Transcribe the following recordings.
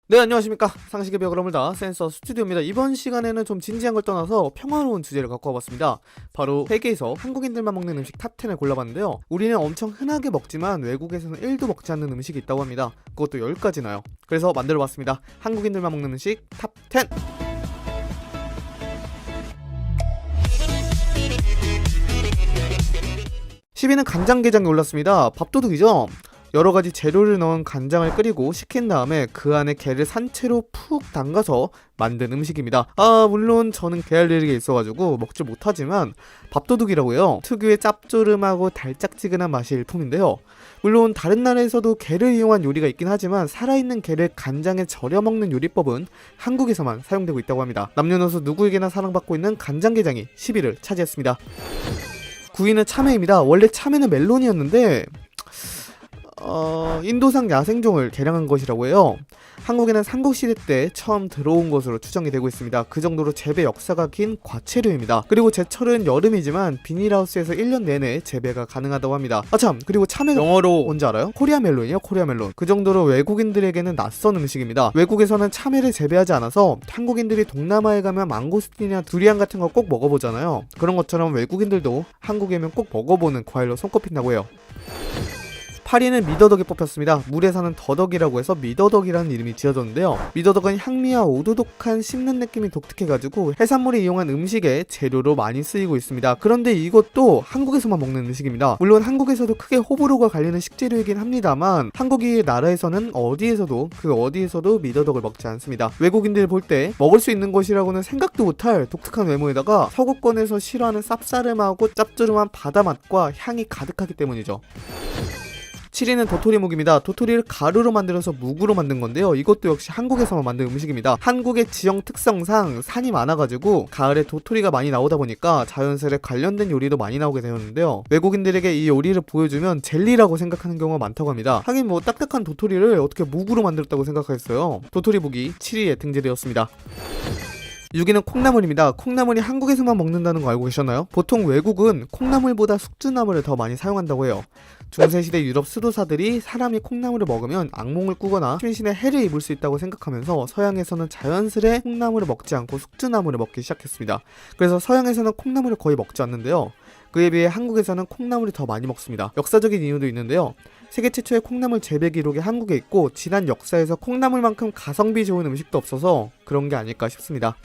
네, 안녕하십니까. 상식의 벽을 허물다 센서 스튜디오입니다. 이번 시간에는 좀 진지한 걸 떠나서 평화로운 주제를 갖고 와봤습니다. 바로 세계에서 한국인들만 먹는 음식 탑10을 골라봤는데요. 우리는 엄청 흔하게 먹지만 외국에서는 1도 먹지 않는 음식이 있다고 합니다. 그것도 10가지나요. 그래서 만들어봤습니다. 한국인들만 먹는 음식 탑10. 10위는 간장게장이 올랐습니다. 밥도둑이죠? 여러가지 재료를 넣은 간장을 끓이고 식힌 다음에 그 안에 게를 산채로 푹 담가서 만든 음식입니다. 물론 저는 게 알레르기가 있어가지고 먹지 못하지만 밥도둑이라고 해요. 특유의 짭조름하고 달짝지근한 맛이 일품인데요. 물론 다른 나라에서도 게를 이용한 요리가 있긴 하지만 살아있는 게를 간장에 절여 먹는 요리법은 한국에서만 사용되고 있다고 합니다. 남녀노소 누구에게나 사랑받고 있는 간장게장이 10위를 차지했습니다. 9위는 참외입니다. 원래 참외는 멜론이었는데 인도상 야생종을 개량한 것이라고 해요. 한국에는 삼국시대 때 처음 들어온 것으로 추정이 되고 있습니다. 그 정도로 재배 역사가 긴 과채류입니다. 그리고 제철은 여름이지만 비닐하우스에서 1년 내내 재배가 가능하다고 합니다. 그리고 참외 영어로 뭔지 알아요? 코리아 멜론이요, 코리아 멜론. 그 정도로 외국인들에게는 낯선 음식입니다. 외국에서는 참외를 재배하지 않아서 한국인들이 동남아에 가면 망고스틴이나 두리안 같은 거 꼭 먹어보잖아요. 그런 것처럼 외국인들도 한국에면 꼭 먹어보는 과일로 손꼽힌다고 해요. 8위는 미더덕이 뽑혔습니다. 물에 사는 더덕이라고 해서 미더덕이라는 이름이 지어졌는데요. 미더덕은 향미와 오도독한 씹는 느낌이 독특해가지고 해산물을 이용한 음식의 재료로 많이 쓰이고 있습니다. 그런데 이것도 한국에서만 먹는 음식입니다. 물론 한국에서도 크게 호불호가 갈리는 식재료이긴 합니다만 한국이 나라에서는 어디에서도 미더덕을 먹지 않습니다. 외국인들 볼 때 먹을 수 있는 것이라고는 생각도 못할 독특한 외모에다가 서구권에서 싫어하는 쌉싸름하고 짭조름한 바다맛과 향이 가득하기 때문이죠. 7위는 도토리묵입니다. 도토리를 가루로 만들어서 묵으로 만든 건데요. 이것도 역시 한국에서만 만든 음식입니다. 한국의 지형 특성상 산이 많아가지고 가을에 도토리가 많이 나오다 보니까 자연스레 관련된 요리도 많이 나오게 되었는데요. 외국인들에게 이 요리를 보여주면 젤리라고 생각하는 경우가 많다고 합니다. 하긴 뭐 딱딱한 도토리를 어떻게 묵으로 만들었다고 생각하겠어요. 도토리묵이 7위에 등재되었습니다. 6위는 콩나물입니다. 콩나물이 한국에서만 먹는다는 거 알고 계셨나요? 보통 외국은 콩나물보다 숙주나물을 더 많이 사용한다고 해요. 중세시대 유럽 수도사들이 사람이 콩나물을 먹으면 악몽을 꾸거나 심신에 해를 입을 수 있다고 생각하면서 서양에서는 자연스레 콩나물을 먹지 않고 숙주나물을 먹기 시작했습니다. 그래서 서양에서는 콩나물을 거의 먹지 않는데요. 그에 비해 한국에서는 콩나물이 더 많이 먹습니다. 역사적인 이유도 있는데요. 세계 최초의 콩나물 재배 기록이 한국에 있고 지난 역사에서 콩나물만큼 가성비 좋은 음식도 없어서 그런 게 아닐까 싶습니다.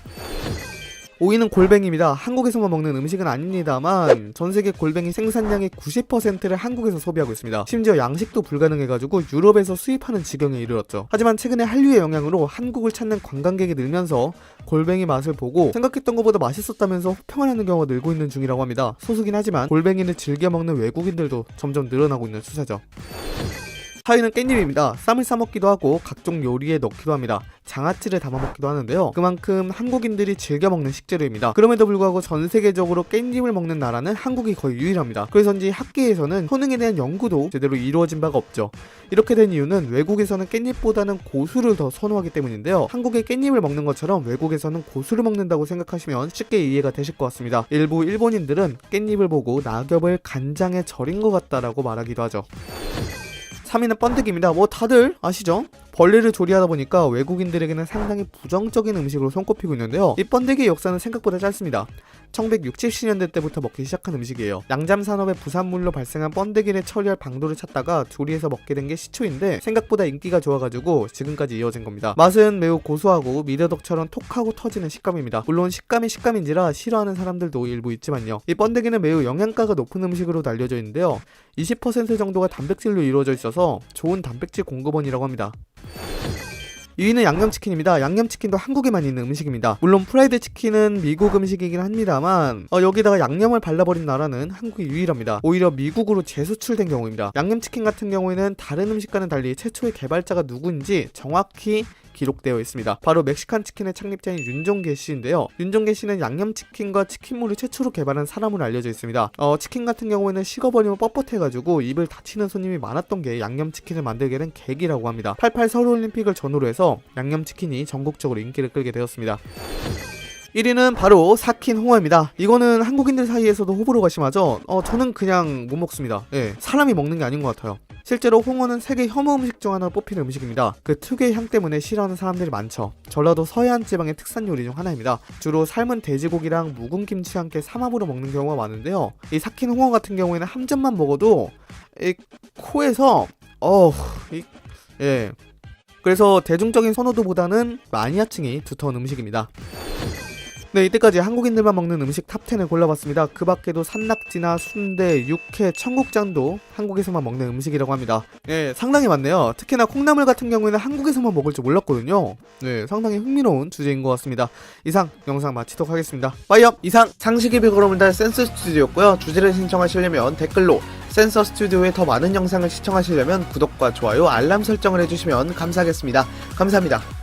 5위는 골뱅이입니다. 한국에서만 먹는 음식은 아닙니다만 전세계 골뱅이 생산량의 90%를 한국에서 소비하고 있습니다. 심지어 양식도 불가능해가지고 유럽에서 수입하는 지경에 이르렀죠. 하지만 최근에 한류의 영향으로 한국을 찾는 관광객이 늘면서 골뱅이 맛을 보고 생각했던 것보다 맛있었다면서 호평을 하는 경우가 늘고 있는 중이라고 합니다. 소수긴 하지만 골뱅이를 즐겨 먹는 외국인들도 점점 늘어나고 있는 추세죠. 4위는 깻잎입니다. 쌈을 싸먹기도 하고 각종 요리에 넣기도 합니다. 장아찌를 담아먹기도 하는데요. 그만큼 한국인들이 즐겨 먹는 식재료입니다. 그럼에도 불구하고 전 세계적으로 깻잎을 먹는 나라는 한국이 거의 유일합니다. 그래서인지 학계에서는 효능에 대한 연구도 제대로 이루어진 바가 없죠. 이렇게 된 이유는 외국에서는 깻잎보다는 고수를 더 선호하기 때문인데요. 한국의 깻잎을 먹는 것처럼 외국에서는 고수를 먹는다고 생각하시면 쉽게 이해가 되실 것 같습니다. 일부 일본인들은 깻잎을 보고 낙엽을 간장에 절인 것 같다라고 말하기도 하죠. 3위는 번데기입니다. 뭐 다들 아시죠? 벌레를 조리하다 보니까 외국인들에게는 상당히 부정적인 음식으로 손꼽히고 있는데요. 이 번데기의 역사는 생각보다 짧습니다. 1960, 70년대 때부터 먹기 시작한 음식이에요. 양잠 산업의 부산물로 발생한 번데기를 처리할 방도를 찾다가 조리해서 먹게 된 게 시초인데 생각보다 인기가 좋아가지고 지금까지 이어진 겁니다. 맛은 매우 고소하고 미더덕처럼 톡하고 터지는 식감입니다. 물론 식감이 식감인지라 싫어하는 사람들도 일부 있지만요. 이 번데기는 매우 영양가가 높은 음식으로 알려져 있는데요. 20% 정도가 단백질로 이루어져 있어서 좋은 단백질 공급원이라고 합니다. 2위는 양념치킨입니다. 양념치킨도 한국에만 있는 음식입니다. 물론 프라이드 치킨은 미국 음식이긴 합니다만 여기다가 양념을 발라버린 나라는 한국이 유일합니다. 오히려 미국으로 재수출된 경우입니다. 양념치킨 같은 경우에는 다른 음식과는 달리 최초의 개발자가 누구인지 정확히 기록되어 있습니다. 바로 멕시칸 치킨의 창립자인 윤종계 씨인데요. 윤종계 씨는 양념치킨과 치킨물을 최초로 개발한 사람으로 알려져 있습니다. 치킨 같은 경우에는 식어버리면 뻣뻣해가지고 입을 다치는 손님이 많았던 게 양념치킨을 만들게 된 계기라고 합니다. 88 서울올림픽을 전후로 해서 양념치킨이 전국적으로 인기를 끌게 되었습니다. 1위는 바로 삭힌 홍어입니다. 이거는 한국인들 사이에서도 호불호가 심하죠. 저는 그냥 못 먹습니다. 사람이 먹는 게 아닌 것 같아요. 실제로 홍어는 세계 혐오 음식 중 하나로 뽑히는 음식입니다. 그 특유의 향 때문에 싫어하는 사람들이 많죠. 전라도 서해안 지방의 특산 요리 중 하나입니다. 주로 삶은 돼지고기랑 묵은 김치와 함께 삼합으로 먹는 경우가 많은데요. 이 삭힌 홍어 같은 경우에는 한 점만 먹어도 이 코에서 예. 그래서 대중적인 선호도보다는 마니아층이 두터운 음식입니다. 네, 이때까지 한국인들만 먹는 음식 탑10을 골라봤습니다. 그 밖에도 산낙지나 순대, 육회, 청국장도 한국에서만 먹는 음식이라고 합니다. 네, 상당히 많네요. 특히나 콩나물 같은 경우에는 한국에서만 먹을 줄 몰랐거든요. 네, 상당히 흥미로운 주제인 것 같습니다. 이상 영상 마치도록 하겠습니다. 빠이업! 이상 상식이 비고름을 달 센서 스튜디오였고요. 주제를 신청하시려면 댓글로, 센서 스튜디오의 더 많은 영상을 시청하시려면 구독과 좋아요, 알람 설정을 해주시면 감사하겠습니다. 감사합니다.